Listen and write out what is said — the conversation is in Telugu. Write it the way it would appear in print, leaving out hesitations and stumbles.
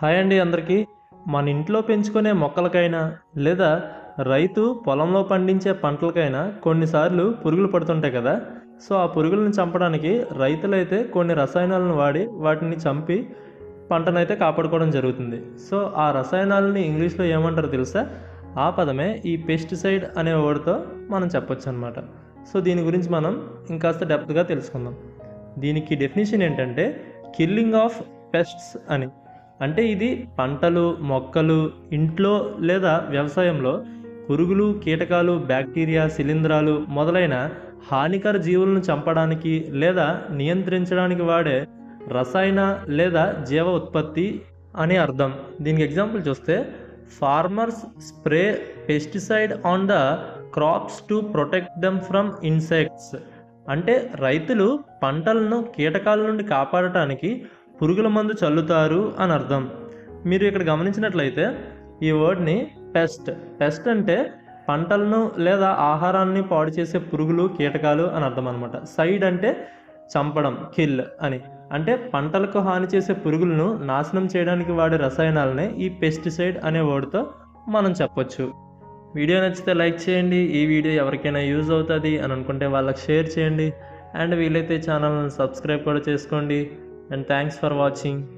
హాయ్ అండి అందరికీ. మన ఇంట్లో పెంచుకునే మొక్కలకైనా లేదా రైతు పొలంలో పండించే పంటలకైనా కొన్నిసార్లు పురుగులు పడుతుంటాయి కదా. సో ఆ పురుగులను చంపడానికి రైతులైతే కొన్ని రసాయనాలను వాడి వాటిని చంపి పంటనైతే కాపాడుకోవడం జరుగుతుంది. సో ఆ రసాయనాలని ఇంగ్లీష్లో ఏమంటారో తెలుసా? ఆ పదమే ఈ పెస్టిసైడ్ అనే వర్డ్తో మనం చెప్పొచ్చు అనమాట. సో దీని గురించి మనం ఇంకాస్త డెప్త్గా తెలుసుకుందాం. దీనికి డెఫినేషన్ ఏంటంటే కిల్లింగ్ ఆఫ్ పెస్ట్స్ అని. అంటే ఇది పంటలు, మొక్కలు, ఇంట్లో లేదా వ్యవసాయంలో పురుగులు, కీటకాలు, బ్యాక్టీరియా, శిలీంధ్రాలు మొదలైన హానికర జీవులను చంపడానికి లేదా నియంత్రించడానికి వాడే రసాయన లేదా జీవ ఉత్పత్తి అని అర్థం. దీనికి ఎగ్జాంపుల్ చూస్తే farmers spray pesticide on the crops to protect them from insects. అంటే రైతులు పంటలను కీటకాల నుండి కాపాడటానికి పురుగుల మందు చల్లుతారు అని అర్థం. మీరు ఇక్కడ గమనించినట్లయితే ఈ వర్డ్ని పెస్ట్ అంటే పంటలను లేదా ఆహారాన్ని పాడు చేసే పురుగులు, కీటకాలు అని అర్థం అనమాట. సైడ్ అంటే చంపడం, కిల్ అని. అంటే పంటలకు హాని చేసే పురుగులను నాశనం చేయడానికి వాడే రసాయనాలనే ఈ పెస్టిసైడ్ అనే వర్డ్తో మనం చెప్పొచ్చు. వీడియో నచ్చితే లైక్ చేయండి. ఈ వీడియో ఎవరికైనా యూజ్ అవుతుంది అని అనుకుంటే వాళ్ళకి షేర్ చేయండి. అండ్ వీలైతే ఛానల్ని సబ్స్క్రైబ్ కూడా చేసుకోండి. And thanks for watching.